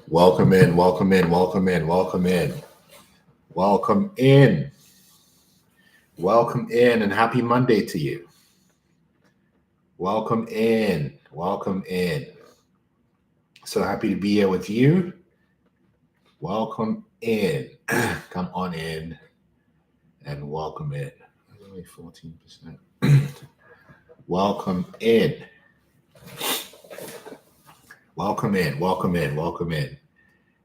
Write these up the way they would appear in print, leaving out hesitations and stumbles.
Welcome in, welcome in, welcome in, welcome in, welcome in, welcome in, and happy Monday to you. Welcome in, welcome in. So happy to be here with you. Welcome in. Come on in and welcome in. Only 14%. Welcome in. Welcome in, welcome in, welcome in.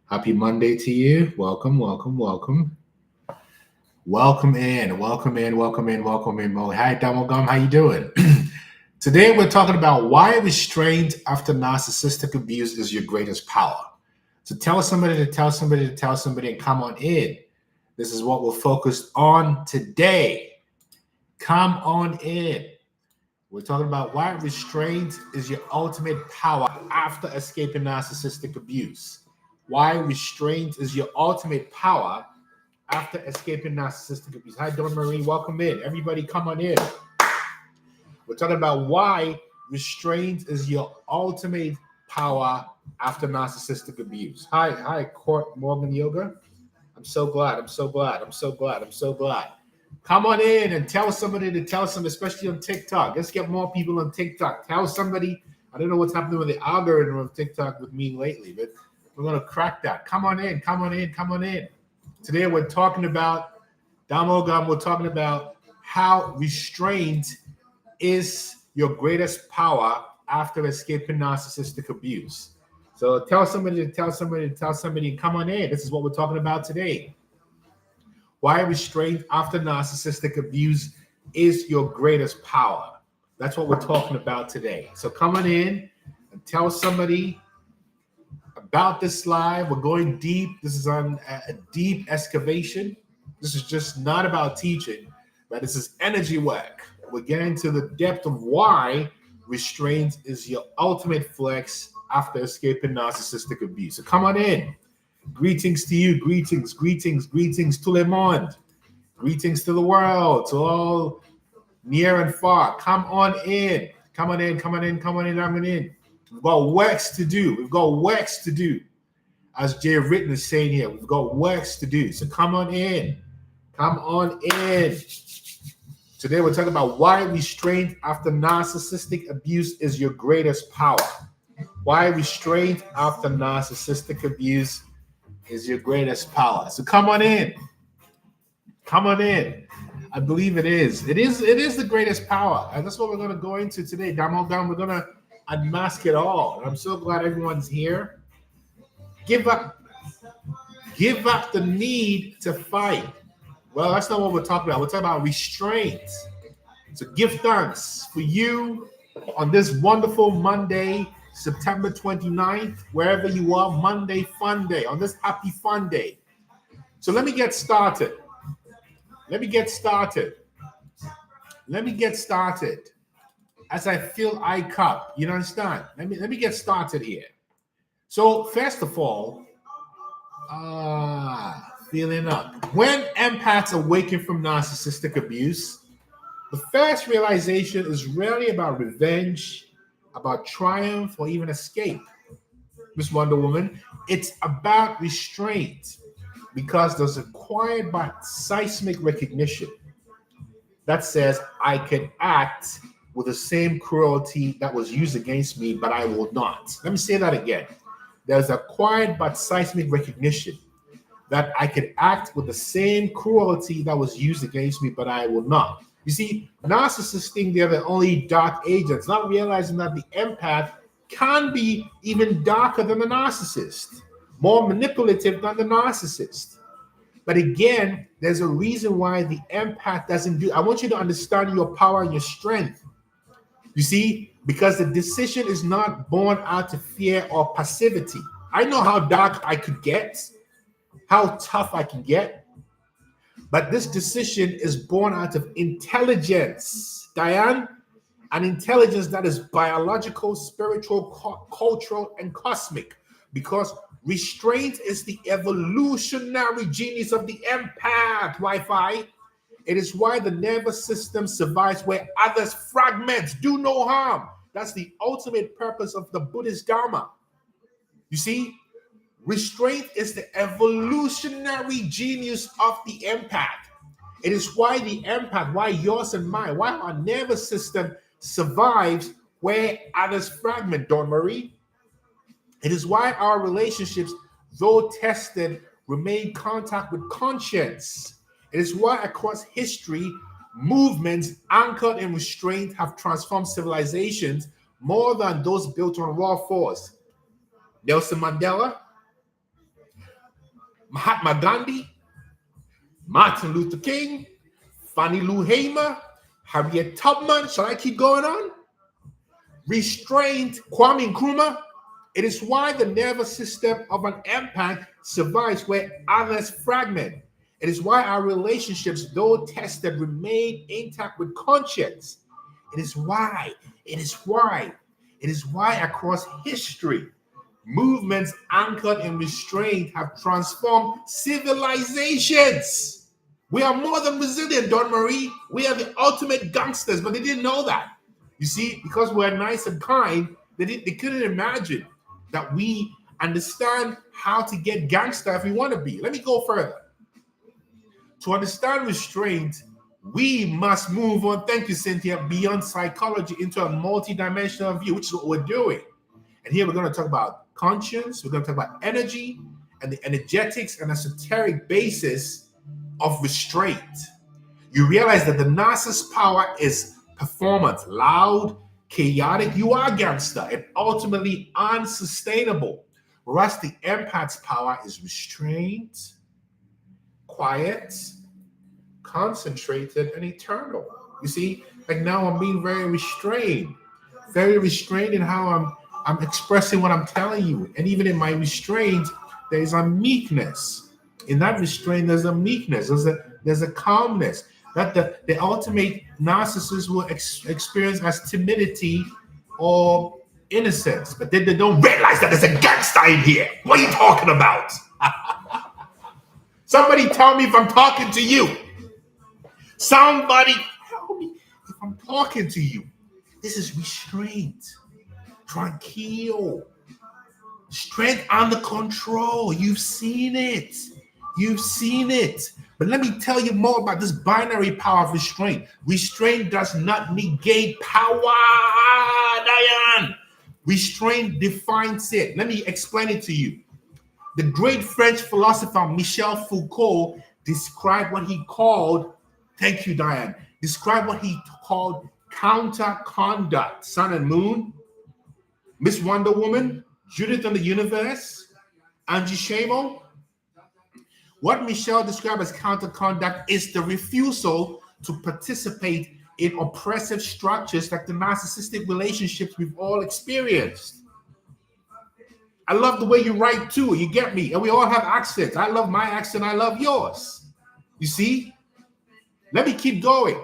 Happy Monday to you. Welcome, welcome, welcome. Welcome in, welcome in, welcome in, welcome in. Hi, Damogum, how you doing? Today we're talking about why restraint after narcissistic abuse is your greatest power. So tell somebody to tell somebody to tell somebody and come on in. This is what we're focused on today. Come on in. We're talking about why restraint is your ultimate power after escaping narcissistic abuse. Why restraint is your ultimate power after escaping narcissistic abuse. Hi, Dawn Marie. Welcome in. Everybody come on in. We're talking about why restraint is your ultimate power after narcissistic abuse. Hi, Court Morgan Yoga. I'm so glad. Come on in and tell somebody to tell somebody, especially on TikTok. Let's get more people on TikTok. Tell somebody. I don't know what's happening with the algorithm of TikTok with me lately, but we're going to crack that. Come on in. Today we're talking about, Damogam, we're talking about how restraint is your greatest power after escaping narcissistic abuse. So tell somebody to tell somebody to tell somebody and come on in. This is what we're talking about today. Why restraint after narcissistic abuse is your greatest power. That's what we're talking about today. So come on in and tell somebody about this live. We're going deep. This is on a deep excavation. This is just not about teaching, but this is energy work. We're getting to the depth of why restraint is your ultimate flex after escaping narcissistic abuse. So come on in. Greetings to you. Greetings to Le Monde. Greetings to the world, to all near and far. Come on in. I'm in. We've got works to do. As Jay Ritten is saying here, we've got works to do. So come on in. Today we're talking about why restraint after narcissistic abuse is your greatest power. Why restraint after narcissistic abuse is your greatest power. So come on in. I believe it is. It is the greatest power. And that's what we're going to go into today. Damogam, we're going to unmask it all. And I'm so glad everyone's here. Give up the need to fight. Well, that's not what we're talking about. We're talking about restraint. So give thanks for you on this wonderful Monday, September 29th, wherever you are, Monday Fun Day, on this happy fun day. So let me get started. As I fill I cup, you understand? Let me get started here. So first of all, feeling up. When empaths awaken from narcissistic abuse, the first realization is rarely about revenge, about triumph, or even escape. Miss Wonder Woman, it's about restraint, because there's a quiet but seismic recognition that says I can act with the same cruelty that was used against me, but I will not. Let me say that again. There's a quiet but seismic recognition that I can act with the same cruelty that was used against me, but I will not. You see, narcissists think they're the only dark agents, not realizing that the empath can be even darker than the narcissist, more manipulative than the narcissist. But again, there's a reason why the empath doesn't do. I want you to understand your power and your strength. You see, because the decision is not born out of fear or passivity. I know how dark I could get, how tough I can get, but this decision is born out of intelligence, Diane, an intelligence that is biological, spiritual, cultural, and cosmic, because restraint is the evolutionary genius of the empath, Wi-Fi. It is why the nervous system survives where others fragment, do no harm. That's the ultimate purpose of the Buddhist Dharma. You see, Restraint is the evolutionary genius of the empath. It is why the empath, why yours and mine, why our nervous system survives where others fragment, Dawn Marie. It is why our relationships, though tested, remain contact with conscience. It is why across history, movements anchored in restraint have transformed civilizations more than those built on raw force. Nelson Mandela, Mahatma Gandhi, Martin Luther King, Fannie Lou Hamer, Harriet Tubman. Shall I keep going on? Restraint, Kwame Nkrumah. It is why the nervous system of an empath survives where others fragment. It is why our relationships, though tested, remain intact with conscience. It is why across history, movements anchored in restraint have transformed civilizations. We are more than resilient, Dawn Marie. We are the ultimate gangsters, but they didn't know that. You see, because we're nice and kind, they couldn't imagine that we understand how to get gangster if we want to be. Let me go further. To understand restraint, we must move on, thank you, Cynthia, beyond psychology into a multidimensional view, which is what we're doing. And here we're going to talk about conscience, we're going to talk about energy, and the energetics and esoteric basis of restraint. You realize that the narcissist's power is performance, loud, chaotic, you are gangster, and ultimately unsustainable. Whereas the empath's power is restraint, quiet, concentrated, and eternal. You see, like now I'm being very restrained in how I'm expressing what I'm telling you. And even in my restraint, there's a meekness. In that restraint, there's a meekness, there's a calmness that the ultimate narcissist will experience as timidity or innocence. But then they don't realize that there's a gangster in here. What are you talking about? Somebody tell me if I'm talking to you. Somebody tell me if I'm talking to you. This is restraint. Tranquil. Strength under control. You've seen it. But let me tell you more about this binary power of restraint. Restraint does not negate power, Diane. Restraint defines it. Let me explain it to you. The great French philosopher Michel Foucault described what he called, thank you, Diane, described what he called counter-conduct. Sun and Moon, Miss Wonder Woman, Judith and the Universe, Angie Shamo. What Michel described as counter-conduct is the refusal to participate in oppressive structures like the narcissistic relationships we've all experienced. I love the way you write too, you get me? And we all have accents. I love my accent, I love yours. You see? Let me keep going.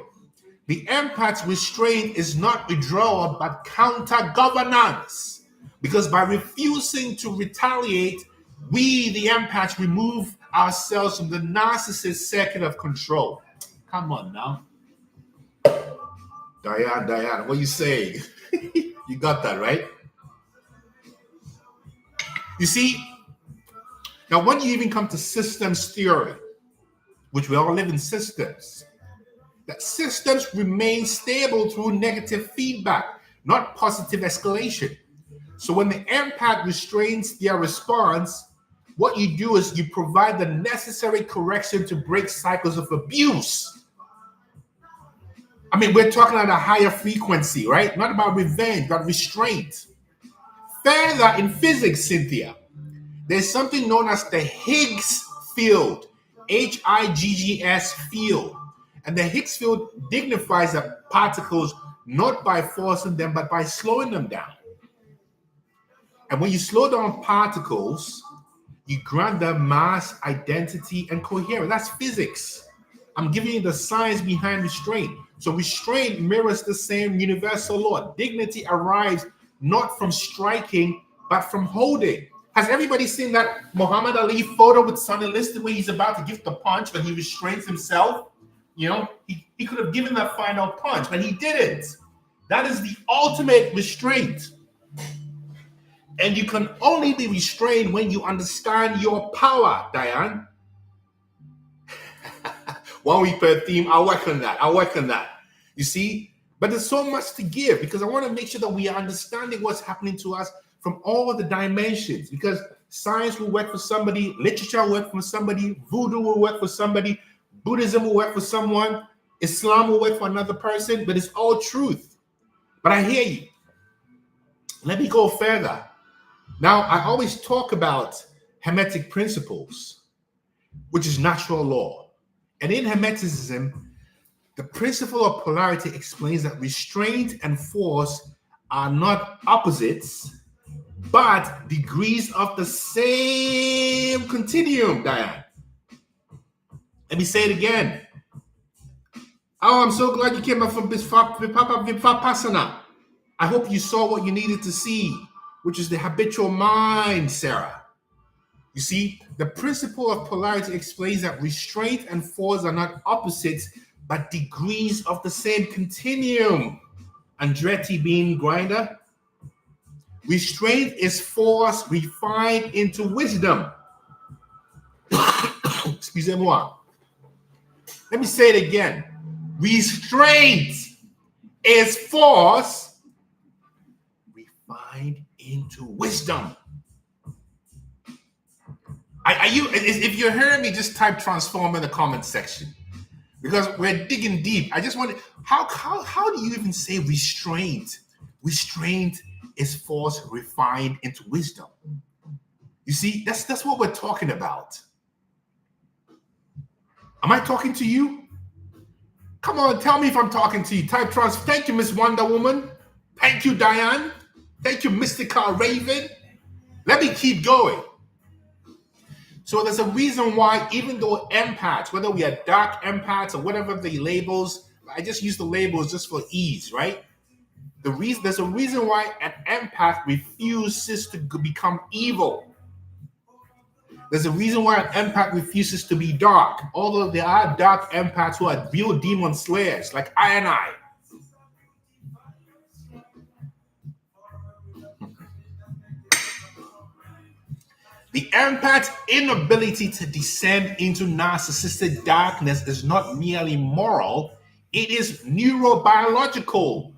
The empath's restraint is not withdrawal, but counter-governance. Because by refusing to retaliate, we, the empaths, remove ourselves from the narcissist circuit of control. Come on now. Diane, what are you saying? You got that, right? You see, now when you even come to systems theory, which we all live in systems, that systems remain stable through negative feedback, not positive escalation. So when the empath restrains their response, what you do is you provide the necessary correction to break cycles of abuse. I mean, we're talking at a higher frequency, right? Not about revenge, but restraint. Further, in physics, Cynthia, there's something known as the Higgs field, Higgs field. And the Higgs field dignifies the particles not by forcing them, but by slowing them down. And when you slow down particles, you grant them mass, identity, and coherence. That's physics. I'm giving you the science behind restraint. So restraint mirrors the same universal law. Dignity arrives not from striking, but from holding. Has everybody seen that Muhammad Ali photo with Sonny Liston where he's about to give the punch, but he restrains himself? You know, he could have given that final punch, but he didn't. That is the ultimate restraint. And you can only be restrained when you understand your power, Diane. 1 week per theme. I'll work on that. You see? But there's so much to give because I want to make sure that we are understanding what's happening to us from all the dimensions. Because science will work for somebody, literature will work for somebody, voodoo will work for somebody, Buddhism will work for someone, Islam will work for another person, but it's all truth. But I hear you. Let me go further. Now, I always talk about Hermetic principles, which is natural law. And in Hermeticism, the principle of polarity explains that restraint and force are not opposites, but degrees of the same continuum, Diane. Let me say it again. Oh, I'm so glad you came up from Vipassana. I hope you saw what you needed to see, which is the habitual mind, Sarah. You see, the principle of polarity explains that restraint and force are not opposites, but degrees of the same continuum. Andretti Bean Grinder. Restraint is force refined into wisdom. Excusez-moi. Let me say it again. Restraint is force refined into wisdom. Are you? If you're hearing me, just type transform in the comment section because we're digging deep. I just want to. How do you even say restraint? Restraint is force refined into wisdom. You see, that's what we're talking about. Am I talking to you? Come on, tell me if I'm talking to you. Type trans. Thank you, Miss Wonder Woman. Thank you, Diane. Thank you, Mystica Raven. Let me keep going. So there's a reason why, even though empaths, whether we are dark empaths or whatever the labels, I just use the labels just for ease, right? There's a reason why an empath refuses to become evil. There's a reason why an empath refuses to be dark, although there are dark empaths who are real demon slayers, like I and I. The empath's inability to descend into narcissistic darkness is not merely moral, it is neurobiological.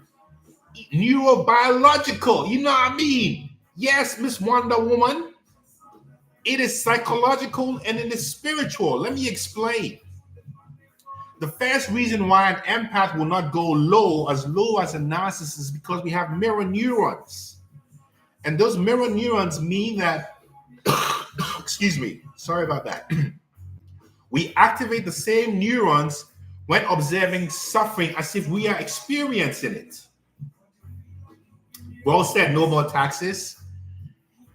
Neurobiological, you know what I mean? Yes, Miss Wonder Woman. It is psychological and it is spiritual. Let me explain. The first reason why an empath will not go low as a narcissist is because we have mirror neurons. And those mirror neurons mean that excuse me, sorry about that. We activate the same neurons when observing suffering as if we are experiencing it. Well said, no more taxes.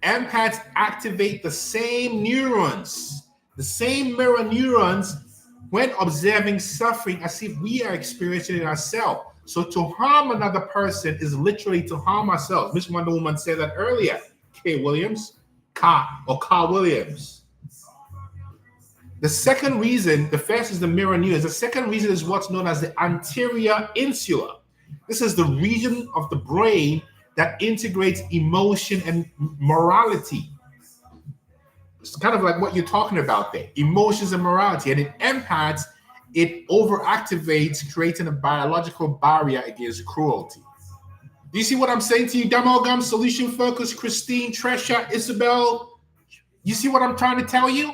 Empaths activate the same neurons, the same mirror neurons when observing suffering as if we are experiencing it ourselves. So to harm another person is literally to harm ourselves. Miss Wonder Woman said that earlier. K. Williams. Carl Williams. The second reason, the first is the mirror neurons. The second reason is what's known as the anterior insula. This is the region of the brain that integrates emotion and morality. It's kind of like what you're talking about there, emotions and morality. And in empaths, it overactivates, creating a biological barrier against cruelty. Do you see what I'm saying to you, Demogum, Solution Focus, Christine, Tresha, Isabel? You see what I'm trying to tell you?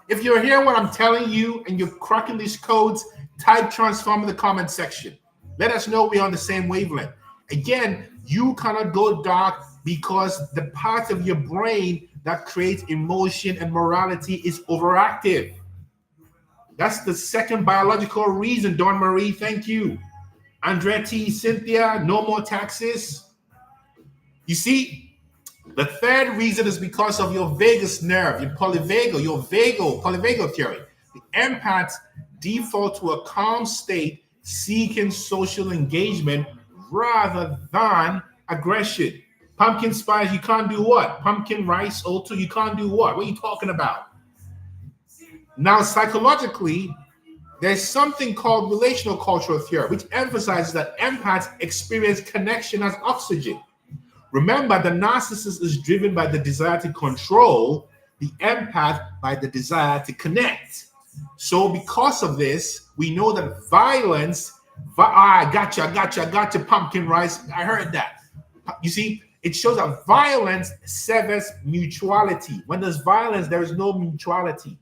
If you're hearing what I'm telling you and you're cracking these codes, type transform in the comment section. Let us know we're on the same wavelength. Again, you cannot go dark because the part of your brain that creates emotion and morality is overactive. That's the second biological reason, Dawn Marie, thank you. Andretti, Cynthia, no more taxes. You see, the third reason is because of your vagus nerve, your polyvagal theory. The empaths default to a calm state, seeking social engagement rather than aggression. Pumpkin spice, you can't do what? Pumpkin rice, Oto, you can't do what? What are you talking about? Now, psychologically, there's something called relational cultural theory, which emphasizes that empaths experience connection as oxygen. Remember, the narcissist is driven by the desire to control, the empath by the desire to connect. So because of this, we know that violence, I got you, pumpkin rice. I heard that. You see, it shows that violence severs mutuality. When there's violence, there is no mutuality.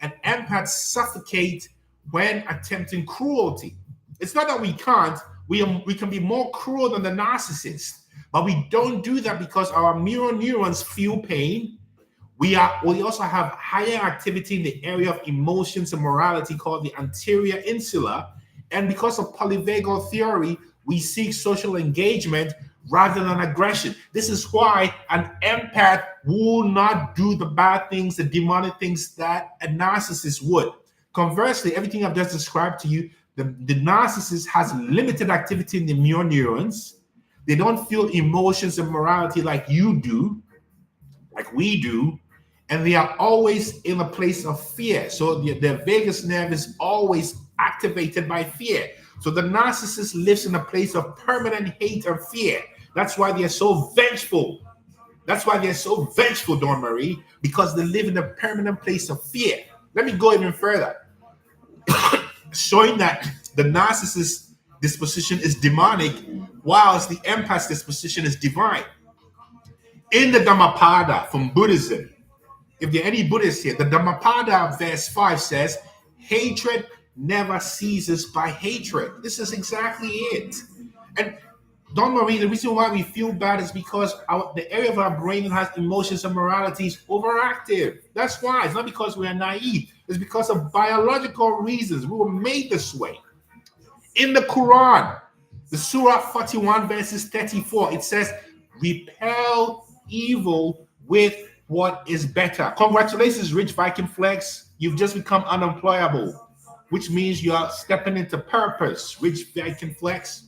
And empaths suffocate when attempting cruelty. It's not that we can't, we can be more cruel than the narcissist, but we don't do that because our mirror neurons feel pain. We also have higher activity in the area of emotions and morality called the anterior insula. And because of polyvagal theory, we seek social engagement rather than aggression. This is why an empath will not do the bad things, the demonic things that a narcissist would. Conversely, everything I've just described to you, the narcissist has limited activity in the mirror neurons. They don't feel emotions and morality like you do, like we do. And they are always in a place of fear. So their vagus nerve is always activated by fear. So the narcissist lives in a place of permanent hate and fear. That's why they're so vengeful. That's why they're so vengeful, Dawn Marie, because they live in a permanent place of fear. Let me go even further. Showing that the narcissist disposition is demonic, whilst the empath disposition is divine. In the Dhammapada from Buddhism, if there are any Buddhists here, the Dhammapada verse 5 says, hatred never ceases by hatred. This is exactly it. And Dawn Marie, the reason why we feel bad is because the area of our brain that has emotions and morality is overactive. That's why. It's not because we are naive. It's because of biological reasons. We were made this way. In the Quran, the Surah 41 verses 34, it says, repel evil with what is better. Congratulations, Rich Viking Flex. You've just become unemployable, which means you are stepping into purpose, Rich Viking Flex.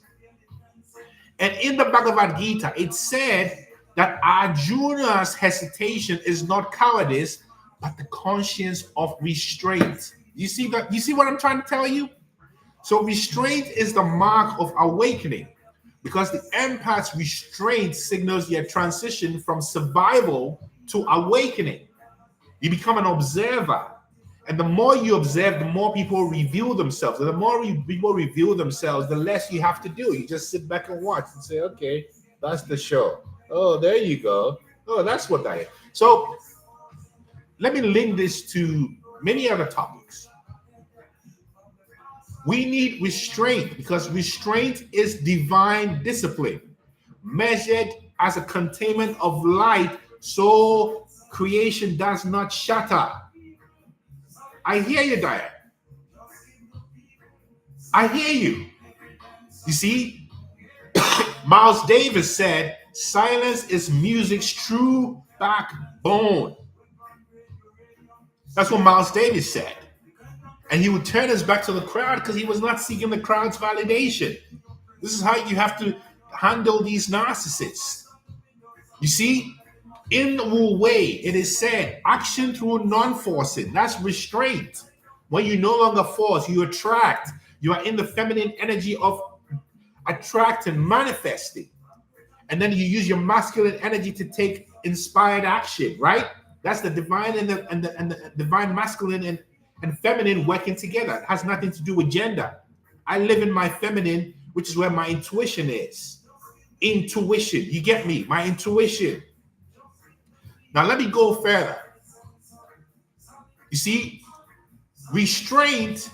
And in the Bhagavad Gita, it said that Arjuna's hesitation is not cowardice, but the conscience of restraint. You see that? You see what I'm trying to tell you? So restraint is the mark of awakening, because the empath's restraint signals your transition from survival to awakening. You become an observer. And the more you observe, the more people reveal themselves. And the more people reveal themselves, the less you have to do. You just sit back and watch and say, okay, that's the show. Oh, there you go. Oh, that's what that is. So let me link this to many other topics. We need restraint because restraint is divine discipline, measured as a containment of light so creation does not shatter. I hear you, Diane. I hear you. You see, Miles Davis said, silence is music's true backbone. That's what Miles Davis said. And he would turn his back to the crowd because he was not seeking the crowd's validation. This is how you have to handle these narcissists. You see, in Wu Wei, it is said, action through non-forcing. That's restraint. When you no longer force, you attract. You are in the feminine energy of attracting, manifesting. And then you use your masculine energy to take inspired action, right? That's the divine and the divine masculine and feminine working together. It has nothing to do with gender. I live in my feminine, which is where my intuition is. Intuition. You get me? My intuition. Now, let me go further. You see, restraint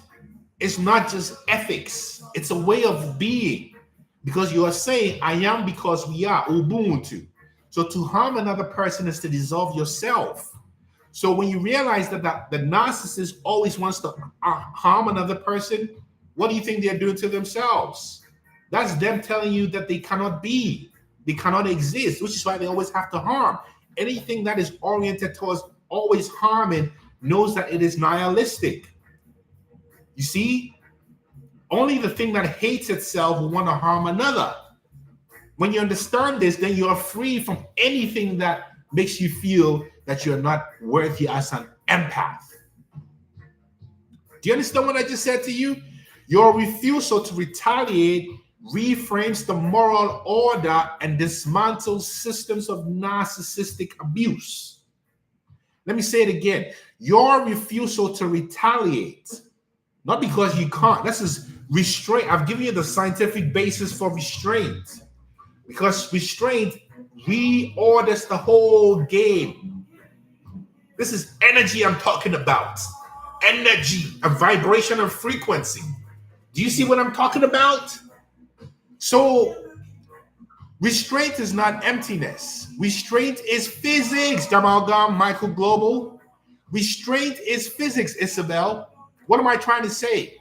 is not just ethics. It's a way of being. Because you are saying, I am because we are, Ubuntu. So to harm another person is to dissolve yourself. So when you realize that the narcissist always wants to harm another person, what do you think they're doing to themselves? That's them telling you that they cannot be, they cannot exist, which is why they always have to harm. Anything that is oriented towards always harming knows that it is nihilistic. You see, only the thing that hates itself will want to harm another. When you understand this, then you are free from anything that makes you feel that you're not worthy as an empath. Do you understand what I just said to you? Your refusal to retaliate reframes the moral order, and dismantles systems of narcissistic abuse. Let me say it again. Your refusal to retaliate, not because you can't. This is restraint. I've given you the scientific basis for restraint. Because restraint reorders the whole game. This is energy I'm talking about. Energy, a vibration of frequency. Do you see what I'm talking about? So, restraint is not emptiness. Restraint is physics, Jamalgam, Michael Global. Restraint is physics, Isabel. What am I trying to say?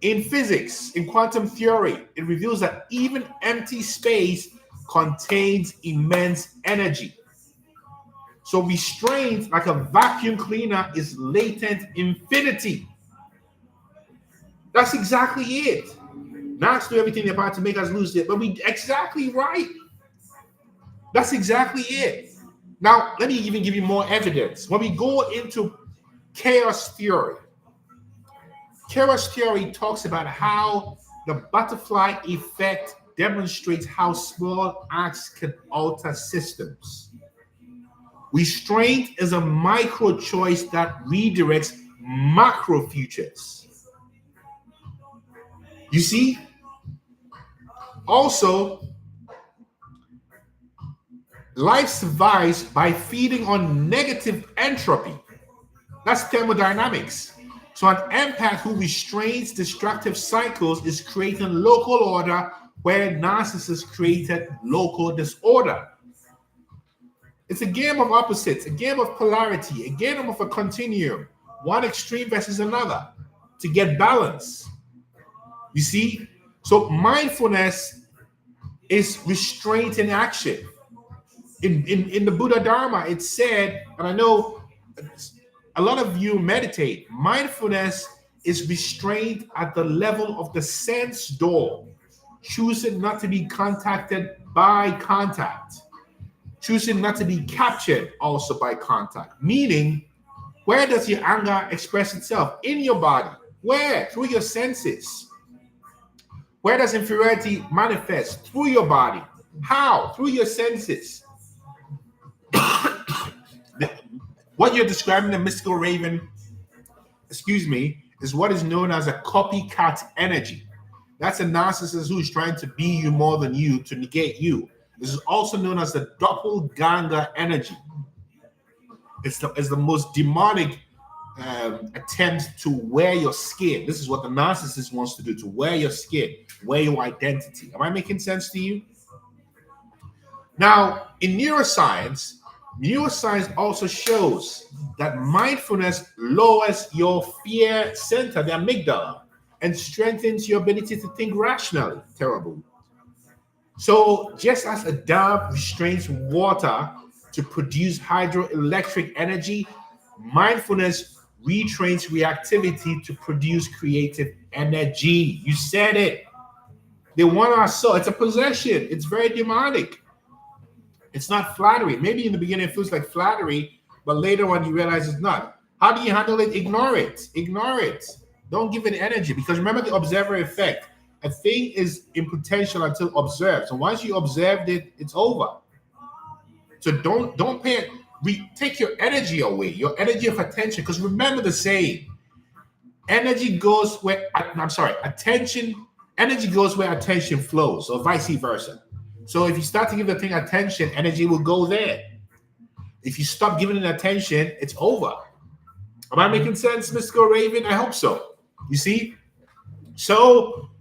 In physics, in quantum theory, it reveals that even empty space contains immense energy. So restraint, like a vacuum cleaner, is latent infinity. That's exactly it. Not to do everything they're about to make us lose it, but exactly right. That's exactly it. Now, let me even give you more evidence. When we go into chaos theory talks about how the butterfly effect demonstrates how small acts can alter systems. Restraint is a micro choice that redirects macro futures. You see? Also, life survives by feeding on negative entropy. That's thermodynamics. So an empath who restrains destructive cycles is creating local order where narcissists created local disorder. It's a game of opposites, a game of polarity, a game of a continuum, one extreme versus another to get balance. You see? So mindfulness is restraint in action. In the Buddha Dharma, it said, and I know a lot of you meditate, mindfulness is restraint at the level of the sense door, choosing not to be contacted by contact, choosing not to be captured also by contact. Meaning, where does your anger express itself? In your body. Where? Through your senses. Where does inferiority manifest? Through your body. How? Through your senses. What you're describing, the mystical raven, is what is known as a copycat energy. That's a narcissist who is trying to be you more than you to negate you. This is also known as the doppelganger energy. It's the most demonic attempt to wear your skin. This is what the narcissist wants to do, to wear your skin, wear your identity. Am I making sense to you? Now, in neuroscience also shows that mindfulness lowers your fear center, the amygdala, and strengthens your ability to think rationally. Terrible. So just as a dam restrains water to produce hydroelectric energy, mindfulness retrains reactivity to produce creative energy. You said it. They want our soul. It's a possession. It's very demonic. It's not flattery. Maybe in the beginning it feels like flattery, but later on you realize it's not. How do you handle it? Ignore it. Ignore it. Don't give it energy, because remember the observer effect. A thing is in potential until observed. So once you observed it, it's over. So don't pay it. Take your energy away, your energy of attention. Because remember the saying, energy goes where energy goes where attention flows, or vice versa. So if you start to give the thing attention, energy will go there. If you stop giving it attention, it's over. Am I making sense, Mr. Raven? I hope so. You see? So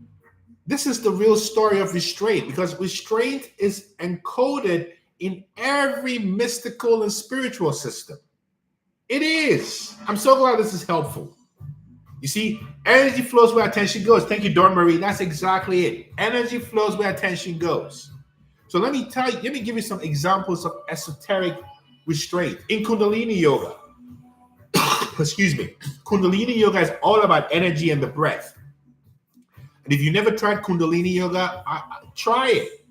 this is the real story of restraint, because restraint is encoded in every mystical and spiritual system. It is. I'm so glad this is helpful. You see, energy flows where attention goes. Thank you, Dawn Marie. That's exactly it. Energy flows where attention goes. So let me give you some examples of esoteric restraint. In Kundalini Yoga, Kundalini Yoga is all about energy and the breath. And if you never tried Kundalini Yoga, try it.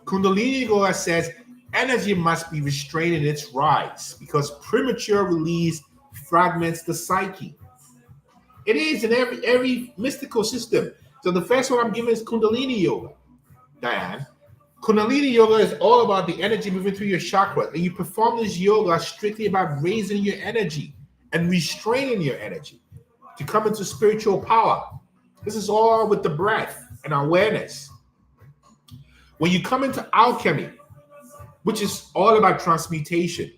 Kundalini Yoga says energy must be restrained in its rise, because premature release fragments the psyche. It is in every mystical system. So the first one I'm giving is Kundalini Yoga, Diane. Kundalini Yoga is all about the energy moving through your chakra. And you perform this yoga strictly about raising your energy and restraining your energy to come into spiritual power. This is all with the breath and awareness. When you come into alchemy, which is all about transmutation,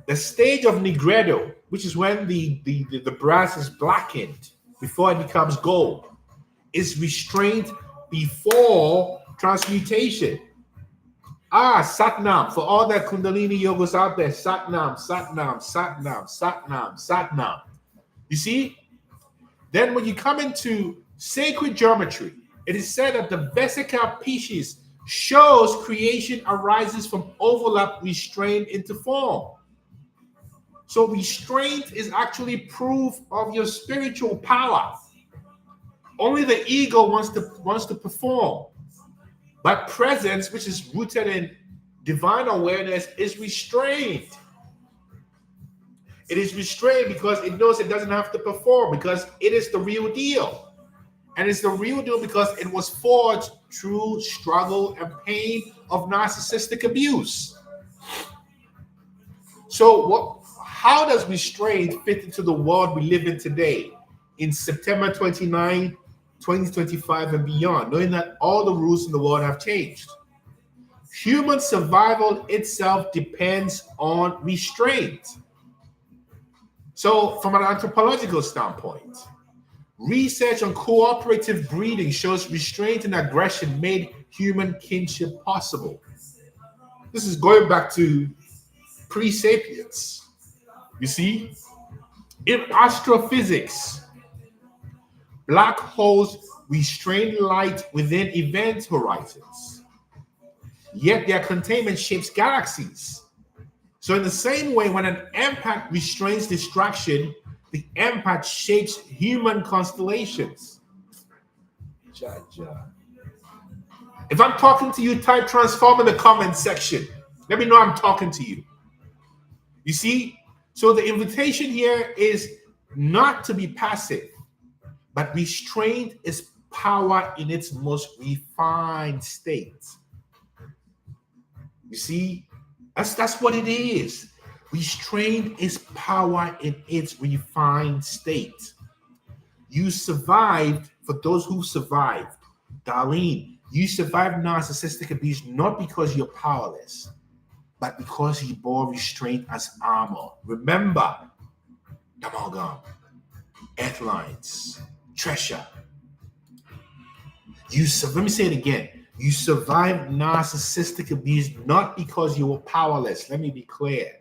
the stage of nigredo, which is when the brass is blackened before it becomes gold, is restraint before transmutation. Satnam, for all that Kundalini yogas out there, Satnam, Satnam, Satnam, Satnam, Satnam. You see? Then when you come into sacred geometry, it is said that the Vesica Pisces shows creation arises from overlap restraint into form. So restraint is actually proof of your spiritual power. Only the ego wants to perform. But presence, which is rooted in divine awareness, is restrained. It is restrained because it knows it doesn't have to perform, because it is the real deal. And it's the real deal because it was forged through struggle and pain of narcissistic abuse. So how does restraint fit into the world we live in today, in September 29, 2025 and beyond, knowing that all the rules in the world have changed? Human survival itself depends on restraint. So from an anthropological standpoint, research on cooperative breeding shows restraint and aggression made human kinship possible. This is going back to pre-sapiens. You see, in astrophysics, black holes restrain light within event horizons, yet their containment shapes galaxies. So in the same way, when an empath restrains distraction, the empath shapes human constellations. If I'm talking to you, type transform in the comment section. Let me know I'm talking to you. You see? So the invitation here is not to be passive, but restraint is power in its most refined state. You see? That's what it is. Restraint is power in its refined state. You survived, for those who survived. Darlene, you survived narcissistic abuse not because you're powerless, but because you bore restraint as armor. Remember, Amalgam, Earthlines, Treasure. Let me say it again. You survived narcissistic abuse not because you were powerless. Let me be clear.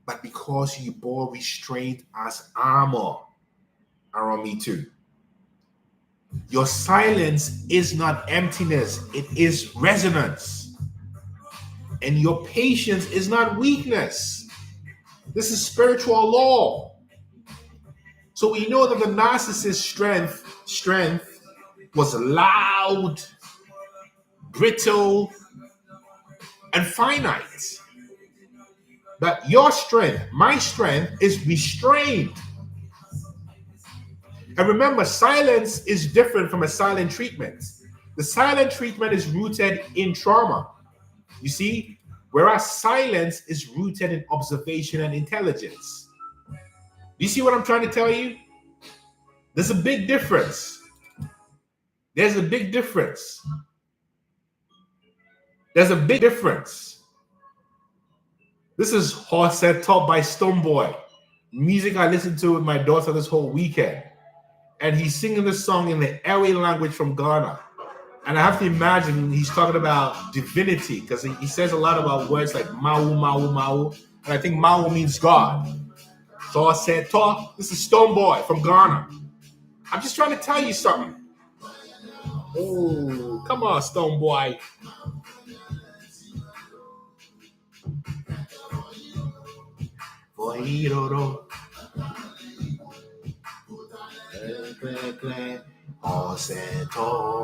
But because you bore restraint as armor. Around me too. Your silence is not emptiness. It is resonance. And your patience is not weakness. This is spiritual law. So we know that the narcissist's strength was loud, brittle, and finite. But your strength, my strength, is restrained. And remember, silence is different from a silent treatment. The silent treatment is rooted in trauma. You see? Whereas silence is rooted in observation and intelligence. Do you see what I'm trying to tell you? There's a big difference. There's a big difference. There's a big difference. This is Horset taught by Stoneboy. Music I listened to with my daughter this whole weekend. And he's singing this song in the Ewe language from Ghana. And I have to imagine he's talking about divinity, because he says a lot about words like Mau, Mau, Mau. And I think Mau means God. So I said, talk. This is Stoneboy from Ghana. I'm just trying to tell you something. Oh, come on, Stoneboy.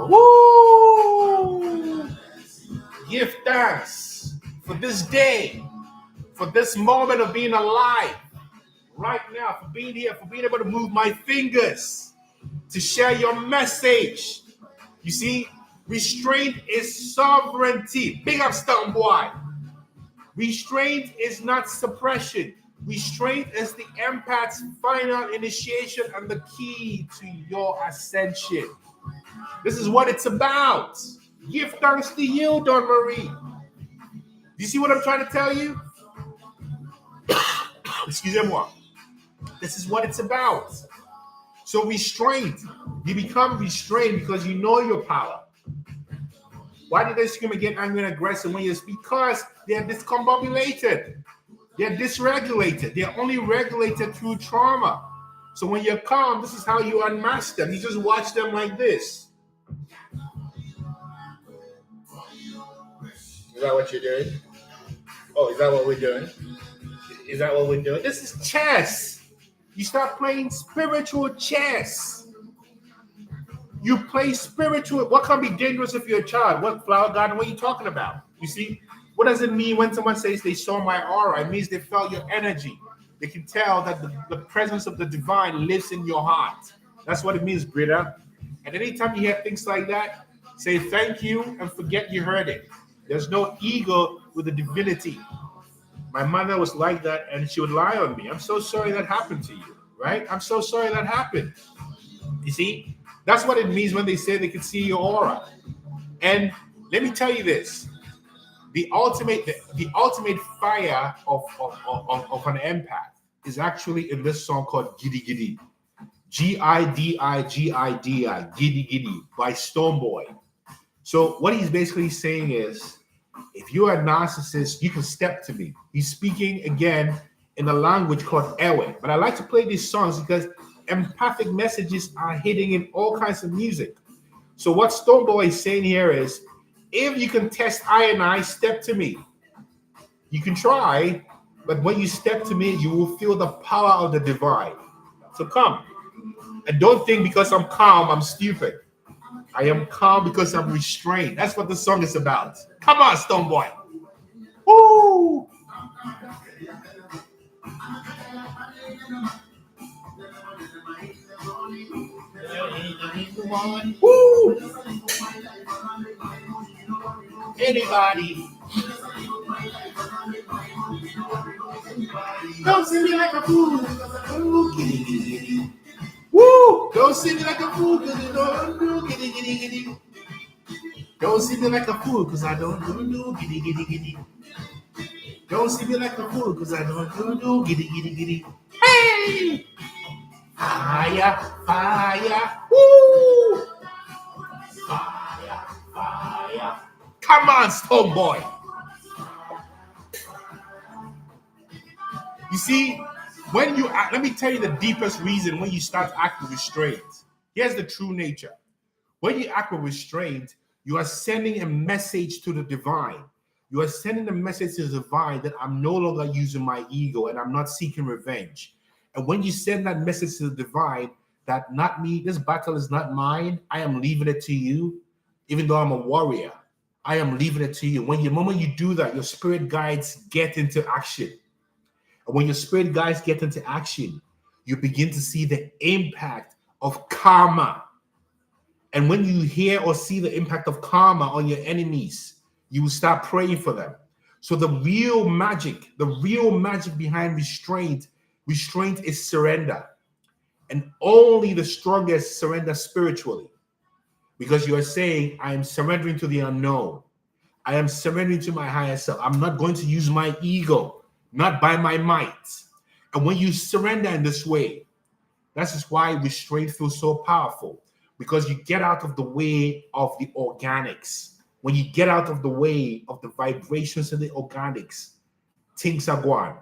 Woo! Give thanks for this day, for this moment of being alive right now, for being here, for being able to move my fingers. to share your message. You see, restraint is sovereignty. Big up, Stone Boy. Restraint is not suppression. Restraint is the empath's final initiation and the key to your ascension. This is what it's about. Give thanks to you, Don Marie. Do you see what I'm trying to tell you? Excusez-moi. This is what it's about. So restraint. You become restrained because you know your power. Why do they scream and get angry and aggressive when you speak? Because they're discombobulated. They're dysregulated. They're only regulated through trauma. So when you're calm, this is how you unmask them. You just watch them like this. Is that what you're doing? Oh, is that what we're doing? Is that what we're doing? This is chess. You start playing spiritual chess. You play spiritual. What can be dangerous if you're a child? What flower garden? What are you talking about? You see? What does it mean when someone says they saw my aura? It means they felt your energy. They can tell that the presence of the divine lives in your heart. That's what it means, Britta. And anytime you hear things like that, say thank you and forget you heard it. There's no ego with the divinity. My mother was like that, and she would lie on me. I'm so sorry that happened to you, right? I'm so sorry that happened. You see? That's what it means when they say they can see your aura. And let me tell you this. The ultimate fire of an empath is actually in this song called Giddy Giddy. Giddi, Giddy Giddy by Stoneboy. So what he's basically saying is, if you're a narcissist, you can step to me. He's speaking again in a language called Ewe. But I like to play these songs because empathic messages are hidden in all kinds of music. So what Stoneboy is saying here is, if you can test I, step to me. You can try, but when you step to me, you will feel the power of the divine. So come. And don't think because I'm calm, I'm stupid. I am calm because I'm restrained. That's what the song is about. Come on, Stoneboy. Woo! Woo! Anybody? Don't see me like a fool. Ooh, giddy, giddy, giddy. Woo! Don't see me like a fool because you don't do giddy, giddy, giddy. Don't see me like a fool because I don't do giddy, giddy, giddy. Don't see me like a fool because I don't do giddy, giddy, giddy. Hey! Fire, fire, woo! Fire, fire. Come on, Stoneboy. You see, when you act, let me tell you the deepest reason when you start acting restraint. Here's the true nature. When you act with restraint, you are sending a message to the divine. You are sending a message to the divine that I'm no longer using my ego and I'm not seeking revenge. And when you send that message to the divine that not me, this battle is not mine, I am leaving it to you, even though I'm a warrior, I am leaving it to you. The moment you do that, your spirit guides get into action. And when your spirit guides get into action, you begin to see the impact of karma. And when you hear or see the impact of karma on your enemies, you will start praying for them. So the real magic behind restraint is surrender. And only the strongest surrender spiritually. Because you are saying, I am surrendering to the unknown. I am surrendering to my higher self. I'm not going to use my ego, not by my might. And when you surrender in this way, that is why restraint feels so powerful. Because you get out of the way of the organics. When you get out of the way of the vibrations and the organics, things are going.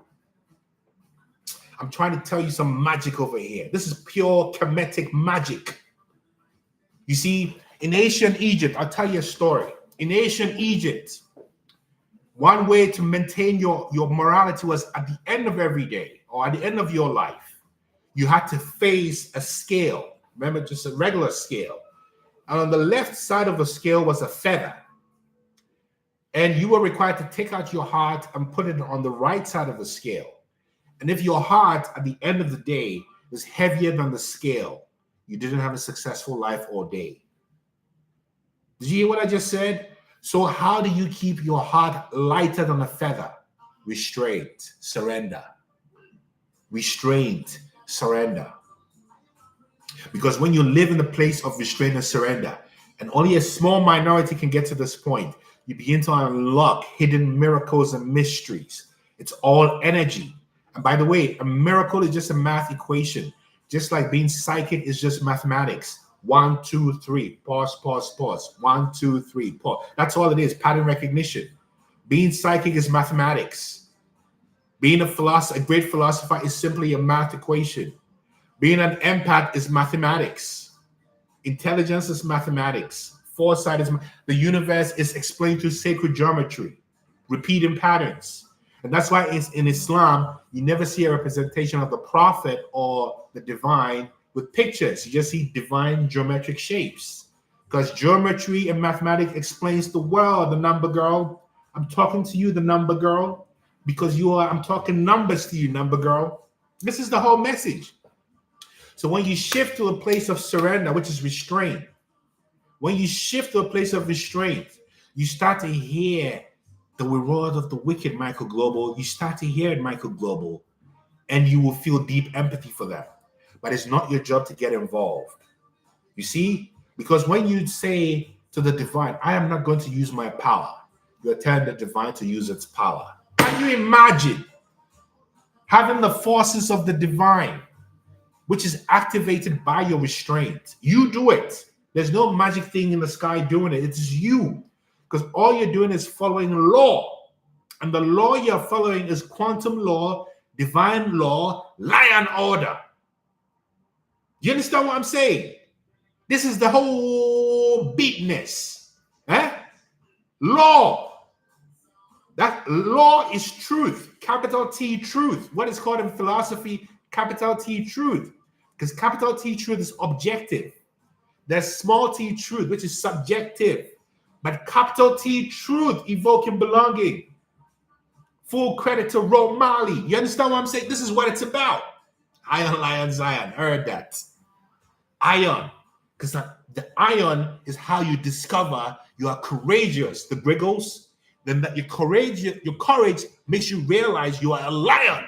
I'm trying to tell you some magic over here. This is pure Kemetic magic. You see, in ancient Egypt, I'll tell you a story. In ancient Egypt, one way to maintain your morality was at the end of every day or at the end of your life, you had to face a scale. Remember, just a regular scale. And on the left side of the scale was a feather. And you were required to take out your heart and put it on the right side of the scale. And if your heart at the end of the day is heavier than the scale, you didn't have a successful life all day. Did you hear what I just said? So how do you keep your heart lighter than a feather? Restraint, surrender. Restraint, surrender. Because when you live in the place of restraint and surrender, and only a small minority can get to this point, you begin to unlock hidden miracles and mysteries. It's all energy. And by the way, a miracle is just a math equation. Just like being psychic is just mathematics. 1, 2, 3, pause, pause, pause. 1, 2, 3, pause. That's all it is, pattern recognition. Being psychic is mathematics. Being a great philosopher is simply a math equation. Being an empath is mathematics. Intelligence is mathematics. Foresight is the universe is explained through sacred geometry, repeating patterns. And that's why in Islam, you never see a representation of the prophet or the divine with pictures. You just see divine geometric shapes. Because geometry and mathematics explains the world, the number girl. I'm talking to you, the number girl, because I'm talking numbers to you, number girl. This is the whole message. So when you shift to a place of surrender, which is restraint, when you shift to a place of restraint, you start to hear the reward of the wicked, Michael Global. You start to hear it, Michael Global, and you will feel deep empathy for them. But it's not your job to get involved. You see? Because when you say to the divine, I am not going to use my power, you're telling the divine to use its power. Can you imagine having the forces of the divine, which is activated by your restraint? You do it. There's no magic thing in the sky doing it. It's you. Because all you're doing is following law. And the law you're following is quantum law, divine law, lion order. Do you understand what I'm saying? This is the whole beatness. Law. That law is truth. Capital T truth. What is called in philosophy, capital T truth. Because capital T truth is objective. There's small t truth, which is subjective. But capital T truth evoking belonging. Full credit to Ro Mali. You understand what I'm saying? This is what it's about. Ion, Lion, Zion. Heard that. Ion. Because the ion is how you discover you are courageous. The Griggles. Then that your courage makes you realize you are a lion.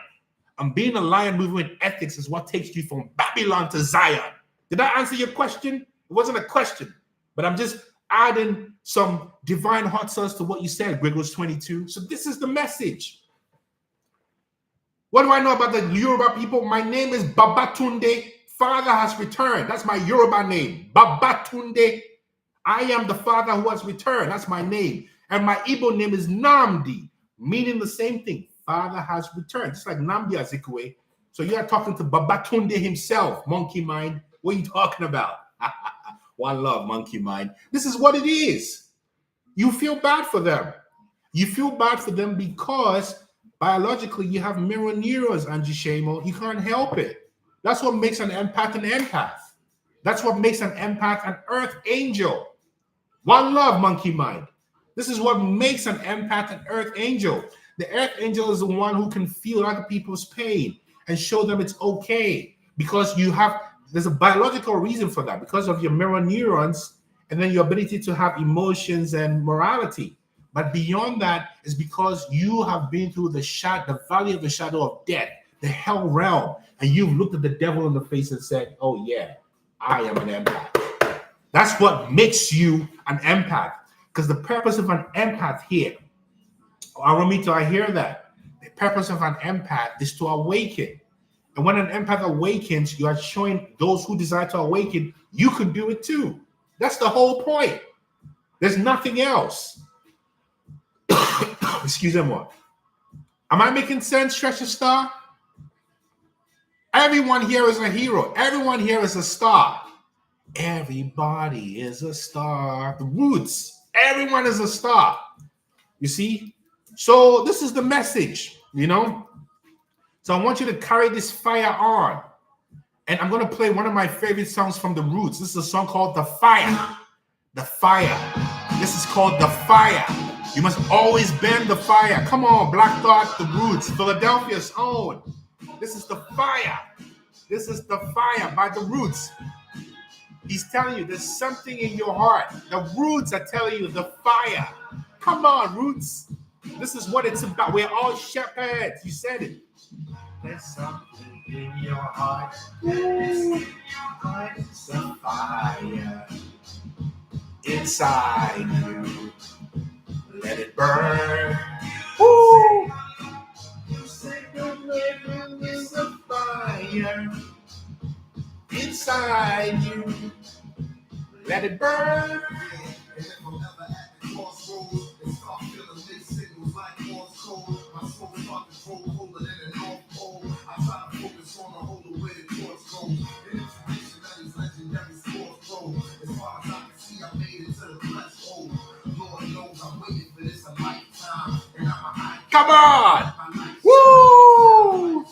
And being a lion moving with ethics is what takes you from Babylon to Zion. Did I answer your question? It wasn't a question, but I'm just adding some divine hot sauce to what you said, Griggles 22. So this is the message. What do I know about the Yoruba people? My name is Babatunde. Father has returned. That's my Yoruba name. Babatunde. I am the father who has returned. That's my name. And my Igbo name is Namdi, meaning the same thing. Father has returned. Just like Namdi Azikwe. So you are talking to Babatunde himself, monkey mind. What are you talking about? One love, monkey mind. This is what it is. You feel bad for them. You feel bad for them because biologically you have mirror neurons, Angie Shamo. You can't help it. That's what makes an empath an empath. That's what makes an empath an earth angel. One love, monkey mind. This is what makes an empath an earth angel. The earth angel is the one who can feel other people's pain and show them it's okay because there's a biological reason for that because of your mirror neurons and then your ability to have emotions and morality. But beyond that is because you have been through the valley of the shadow of death, the hell realm, and you've looked at the devil in the face and said, oh yeah, I am an empath. That's what makes you an empath. Because the purpose of an empath here, Aramito, I hear that. The purpose of an empath is to awaken. And when an empath awakens, you are showing those who desire to awaken, you can do it too. That's the whole point. There's nothing else. Excuse me. Am I making sense, Treasure Star? Everyone here is a hero. Everyone here is a star. Everybody is a star. The Roots. Everyone is a star. You see? So this is the message, So I want you to carry this fire on. And I'm going to play one of my favorite songs from The Roots. This is a song called The Fire. The Fire. This is called The Fire. You must always bend the fire. Come on, Black Thought, The Roots, Philadelphia's own. This is The Fire. This is The Fire by The Roots. He's telling you there's something in your heart. The roots are telling you the fire. Come on, roots. This is what it's about. We're all shepherds. You said it. There's something in your heart. It's a fire inside you. Let it burn. Woo! You say there's a fire inside you. Let it burn. Come on! Woo!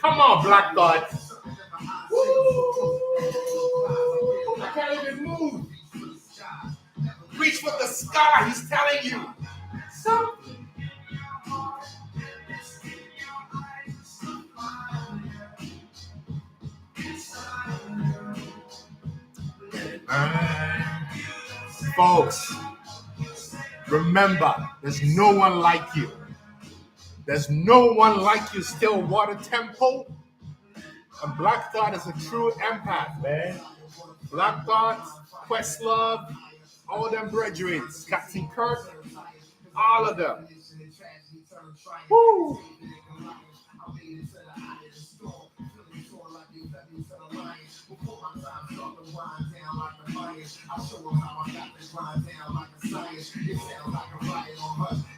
Come on, Black God. Woo! I can't even move. Reach for the sky, he's telling you. Something. Folks, remember, there's no one like you. There's no one like you, Stillwater Temple. And Black Thought is a true empath, man. Black Thought, Questlove, all them brethren, Captain Kirk, all of them. Woo!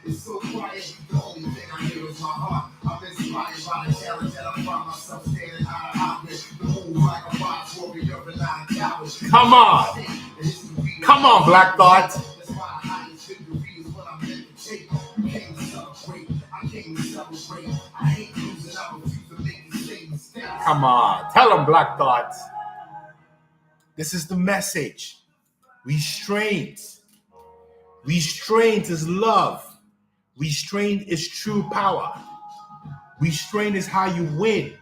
It's so quiet, the only thing I hear is my heart. I'm inspired by the challenge that I find myself standing out with. The move like a box warrior of the 9 cowards. Come on! Come on, Black Thought! That's why the highest victory is what I'm meant to take. I came to celebrate. I came to celebrate. I ain't losing, I refuse to make these same mistakes. Come on, tell them, Black Thought. This is the message. Restraint. Restraint is love. Restraint is true power. Restraint is how you win.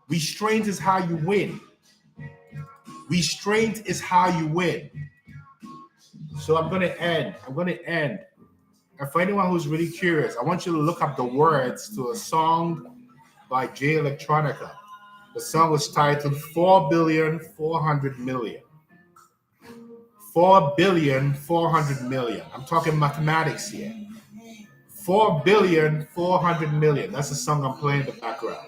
Restraint is how you win. Restraint is how you win. So I'm going to end. And for anyone who's really curious, I want you to look up the words to a song by Jay Electronica. The song was titled 4,400,000,000. 4,400,000,000. I'm talking mathematics here. 4,400,000,000. That's the song I'm playing in the background.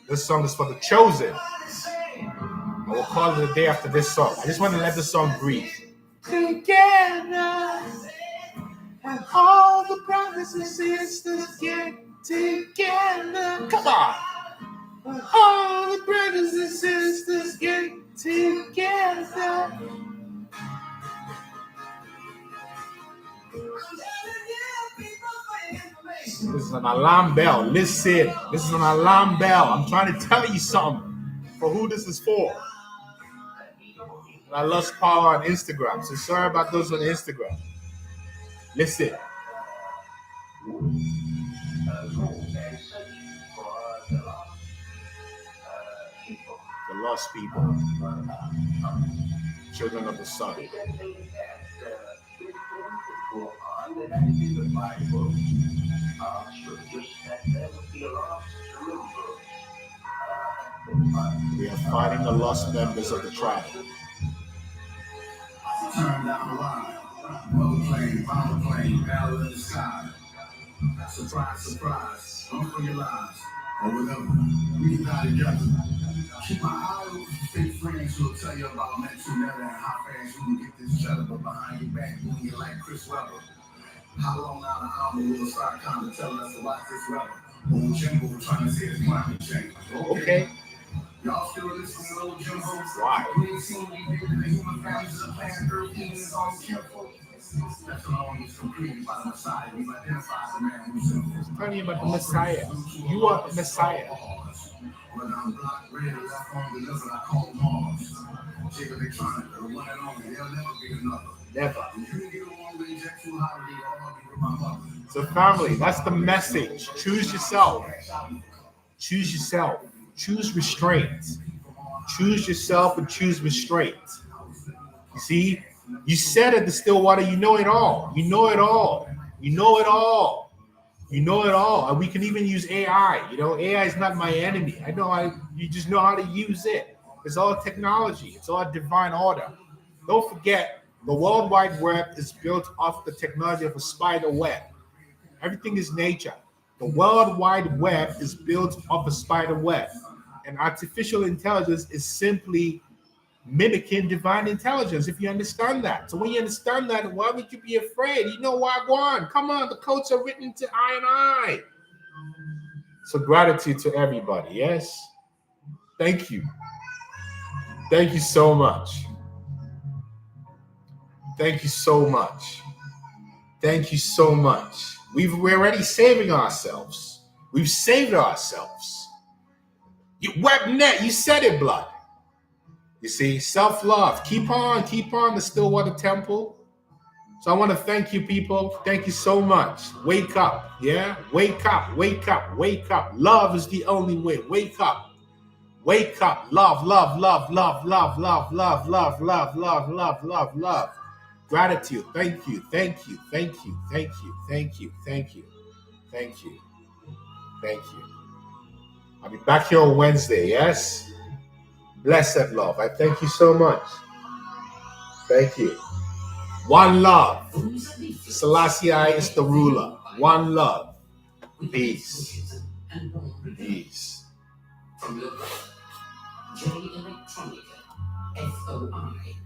This song is for the chosen. I will call it a day after this song. I just want to let the song breathe. Together, and all the brothers and sisters get together. Come on. All the brothers and sisters get together. This is an alarm bell. Listen, this is an alarm bell. I'm trying to tell you something for who this is for. And I lost power on Instagram, so sorry about those on Instagram. Listen. The lost people, children of the sun. We are fighting the lost members of the tribe. Turn down the line, power plane, battle in the sky. Surprise, surprise, don't for your lives, or whatever. We die together. Keep my eye open for fake friends who'll tell you about mental never and how fast you can get this cheddar, but behind your back, when you like Chris Webber. How long now the army will start kind of telling us to watch this rebel? Old Jimbo trying to say it's climate change. Okay. Y'all still listening to old Jimbo? Why? We ain't seen we did the human families of the planet Earth eating is all careful. That's alone is completed by the Messiah. We've identified the man himself. I'm telling you about the Messiah. You are the Messiah. Whether I'm black, red, or left on delivered, I call Mars. Jake Electronica, the one and only. There'll never be another. Never. You Family, that's the message. Choose yourself. Choose yourself. Choose restraint. Choose yourself and choose restraint. You see, you said at the Stillwater, you know it all. You know it all. You know it all. You know it all. And we can even use AI. You know, AI is not my enemy. You just know how to use it. It's all technology. It's all divine order. Don't forget, the World Wide Web is built off the technology of a spider web. Everything is nature. The World Wide Web is built off a spider web. And artificial intelligence is simply mimicking divine intelligence, if you understand that. So when you understand that, why would you be afraid? You know why, go on. Come on, the codes are written to I and I. So gratitude to everybody, yes? Thank you. Thank you so much. Thank you so much. Thank you so much. We're already saving ourselves. We've saved ourselves. WebNet, you said it, blood. You see, self-love. Keep on the Stillwater Temple. So I want to thank you, people. Thank you so much. Wake up, yeah? Wake up, wake up, wake up. Love is the only way. Wake up. Wake up. Love, love, love, love, love, love, love, love, love, love, love, love, love. Gratitude. Thank you, thank you, thank you, thank you, thank you, thank you, thank you, thank you. I'll be back here on Wednesday, yes? Blessed love. I thank you so much. Thank you. One love. Selassie is the ruler. One love. Peace. Peace. J Electronica. SOI.